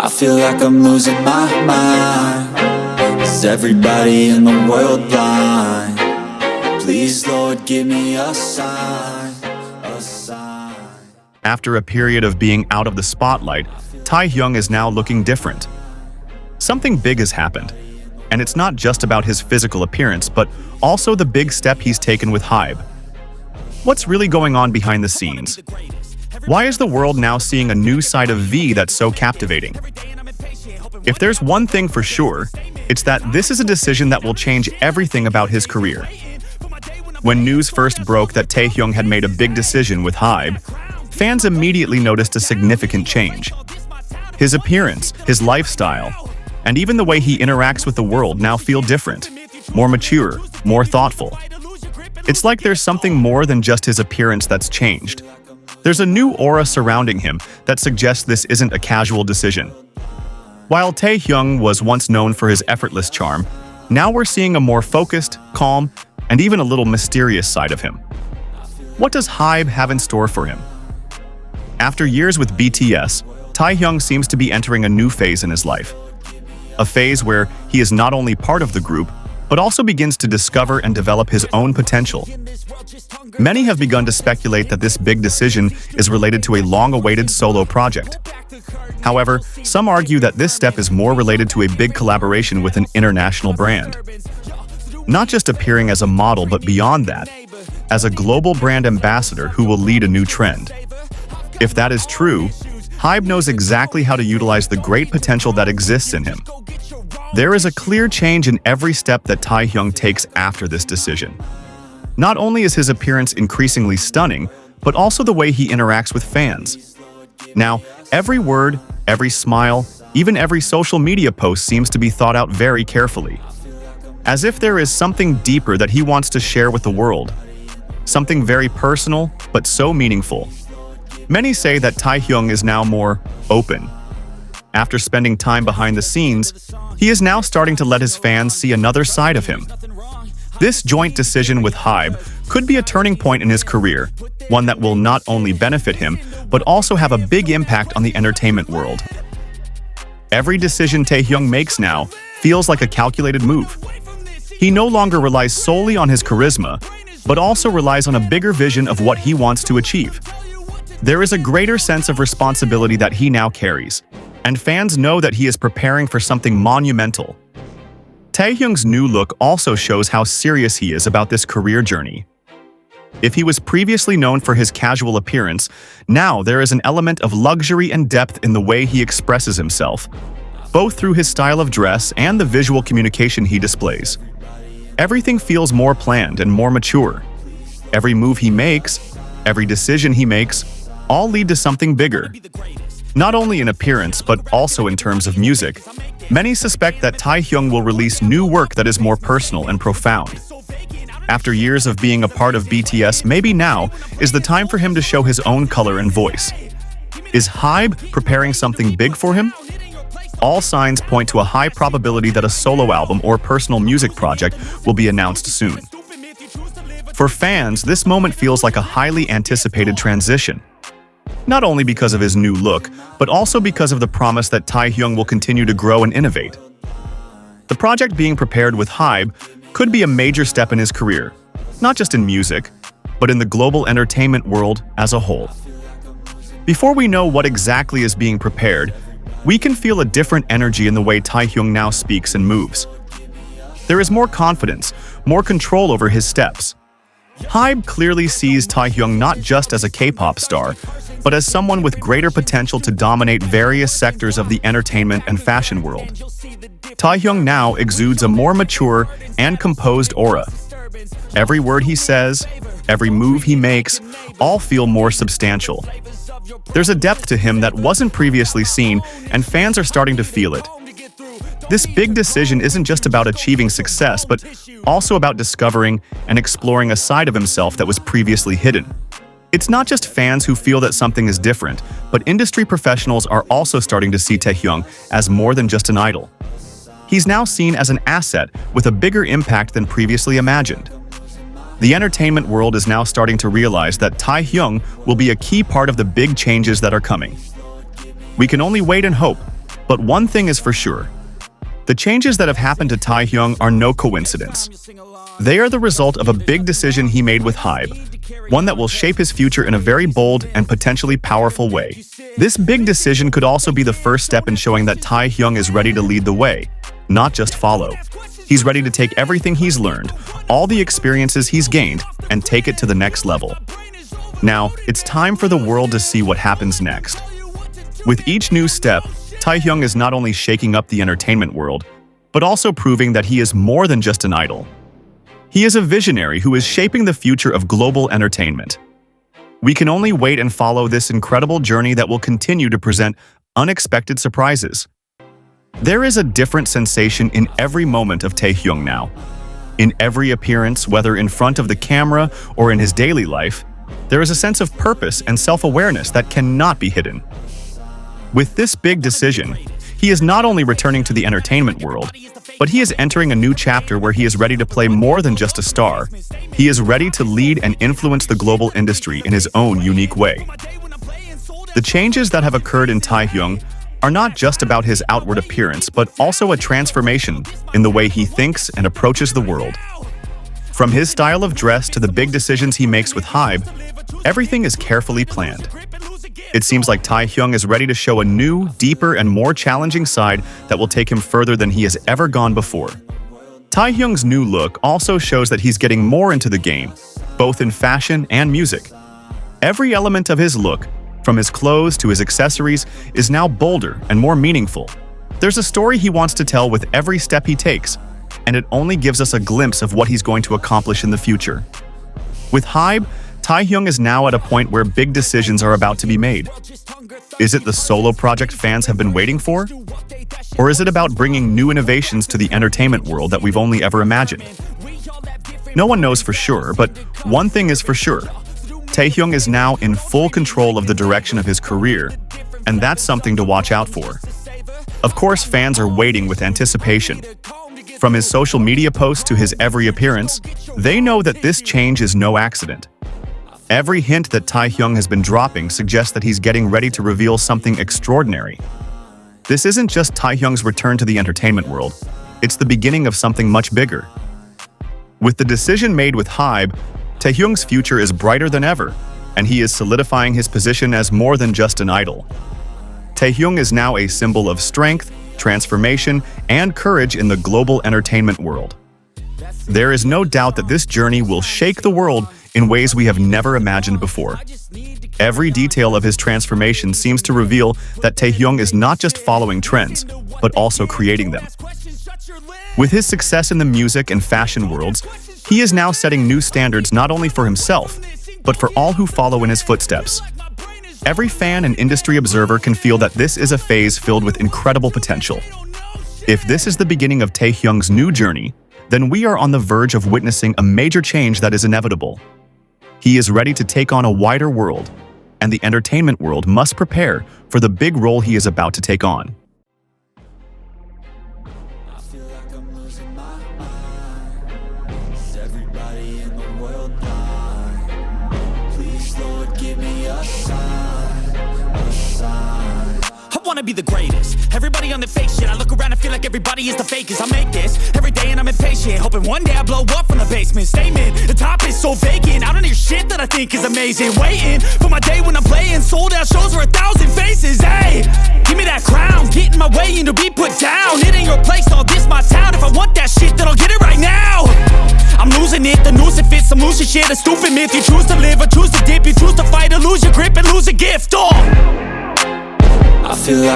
I feel like I'm losing my mind. Is everybody in the world blind? Please, Lord, give me a sign, a sign. After a period of being out of the spotlight, Taehyung is now looking different. Something big has happened, and it's not just about his physical appearance, but also the big step he's taken with HYBE. What's really going on behind the scenes? Why is the world now seeing a new side of V that's so captivating? If there's one thing for sure, it's that this is a decision that will change everything about his career. When news first broke that Taehyung had made a big decision with HYBE, fans immediately noticed a significant change. His appearance, his lifestyle, and even the way he interacts with the world now feel different, more mature, more thoughtful. It's like there's something more than just his appearance that's changed. There's a new aura surrounding him that suggests this isn't a casual decision. While Taehyung was once known for his effortless charm, now we're seeing a more focused, calm, and even a little mysterious side of him. What does HYBE have in store for him? After years with BTS, Taehyung seems to be entering a new phase in his life. A phase where he is not only part of the group, but also begins to discover and develop his own potential. Many have begun to speculate that this big decision is related to a long-awaited solo project. However, some argue that this step is more related to a big collaboration with an international brand. Not just appearing as a model, but beyond that, as a global brand ambassador who will lead a new trend. If that is true, HYBE knows exactly how to utilize the great potential that exists in him. There is a clear change in every step that Taehyung takes after this decision. Not only is his appearance increasingly stunning, but also the way he interacts with fans. Now, every word, every smile, even every social media post seems to be thought out very carefully. As if there is something deeper that he wants to share with the world. Something very personal, but so meaningful. Many say that Taehyung is now more open. After spending time behind the scenes, he is now starting to let his fans see another side of him. This joint decision with HYBE could be a turning point in his career, one that will not only benefit him, but also have a big impact on the entertainment world. Every decision Taehyung makes now feels like a calculated move. He no longer relies solely on his charisma, but also relies on a bigger vision of what he wants to achieve. There is a greater sense of responsibility that he now carries, and fans know that he is preparing for something monumental. Taehyung's new look also shows how serious he is about this career journey. If he was previously known for his casual appearance, now there is an element of luxury and depth in the way he expresses himself, both through his style of dress and the visual communication he displays. Everything feels more planned and more mature. Every move he makes, every decision he makes, all lead to something bigger. Not only in appearance, but also in terms of music. Many suspect that Taehyung will release new work that is more personal and profound. After years of being a part of BTS, maybe now is the time for him to show his own color and voice. Is HYBE preparing something big for him? All signs point to a high probability that a solo album or personal music project will be announced soon. For fans, this moment feels like a highly anticipated transition. Not only because of his new look, but also because of the promise that Taehyung will continue to grow and innovate. The project being prepared with HYBE could be a major step in his career, not just in music, but in the global entertainment world as a whole. Before we know what exactly is being prepared, we can feel a different energy in the way Taehyung now speaks and moves. There is more confidence, more control over his steps. HYBE clearly sees Taehyung not just as a K-pop star, but as someone with greater potential to dominate various sectors of the entertainment and fashion world. Taehyung now exudes a more mature and composed aura. Every word he says, every move he makes, all feel more substantial. There's a depth to him that wasn't previously seen, and fans are starting to feel it. This big decision isn't just about achieving success, but also about discovering and exploring a side of himself that was previously hidden. It's not just fans who feel that something is different, but industry professionals are also starting to see Taehyung as more than just an idol. He's now seen as an asset with a bigger impact than previously imagined. The entertainment world is now starting to realize that Taehyung will be a key part of the big changes that are coming. We can only wait and hope, But one thing is for sure. The changes that have happened to Taehyung are no coincidence. They are the result of a big decision he made with HYBE, one that will shape his future in a very bold and potentially powerful way. This big decision could also be the first step in showing that Taehyung is ready to lead the way, not just follow. He's ready to take everything he's learned, all the experiences he's gained, and take it to the next level. Now, it's time for the world to see what happens next. With each new step, Taehyung is not only shaking up the entertainment world, but also proving that he is more than just an idol. He is a visionary who is shaping the future of global entertainment. We can only wait and follow this incredible journey that will continue to present unexpected surprises. There is a different sensation in every moment of Taehyung now. In every appearance, whether in front of the camera or in his daily life, there is a sense of purpose and self-awareness that cannot be hidden. With this big decision, he is not only returning to the entertainment world, but he is entering a new chapter where he is ready to play more than just a star. He is ready to lead and influence the global industry in his own unique way. The changes that have occurred in Taehyung are not just about his outward appearance, but also a transformation in the way he thinks and approaches the world. From his style of dress to the big decisions he makes with HYBE, everything is carefully planned. It seems like Taehyung is ready to show a new, deeper, and more challenging side that will take him further than he has ever gone before. Taehyung's new look also shows that he's getting more into the game, both in fashion and music. Every element of his look, from his clothes to his accessories, is now bolder and more meaningful. There's a story he wants to tell with every step he takes, and it only gives us a glimpse of what he's going to accomplish in the future. With HYBE, Taehyung is now at a point where big decisions are about to be made. Is it the solo project fans have been waiting for? Or is it about bringing new innovations to the entertainment world that we've only ever imagined? No one knows for sure, but one thing is for sure. Taehyung is now in full control of the direction of his career, and that's something to watch out for. Of course, fans are waiting with anticipation. From his social media posts to his every appearance, they know that this change is no accident. Every hint that Taehyung has been dropping suggests that he's getting ready to reveal something extraordinary. This isn't just Taehyung's return to the entertainment world, it's the beginning of something much bigger. With the decision made with HYBE, Taehyung's future is brighter than ever, and he is solidifying his position as more than just an idol. Taehyung is now a symbol of strength, transformation, and courage in the global entertainment world. There is no doubt that this journey will shake the world in ways we have never imagined before. Every detail of his transformation seems to reveal that Taehyung is not just following trends, but also creating them. With his success in the music and fashion worlds, he is now setting new standards not only for himself, but for all who follow in his footsteps. Every fan and industry observer can feel that this is a phase filled with incredible potential. If this is the beginning of Taehyung's new journey, then we are on the verge of witnessing a major change that is inevitable. He is ready to take on a wider world, and the entertainment world must prepare for the big role he is about to take on. I feel like I'm losing my mind. Is everybody in the world blind? Please, Lord, give me a sign, a sign. I wanna be the greatest. Everybody on the fake shit. I look around and feel like everybody is the fakest. I make this every day and I'm impatient, hoping one day I blow up from the basement. Statement, the top is so vacant. I don't hear shit that I think is amazing. Waiting for my day when I'm playing sold out shows for 1,000 faces. Hey, give me that crown, get in my way and to be put down. It ain't your place, all this my town. If I want that shit, then I'll get it right now. I'm losing it, the noose it fits. I'm losing shit, a stupid myth. You choose to live or choose to dip. You choose to fight or lose your grip and lose a gift. Oh, I feel like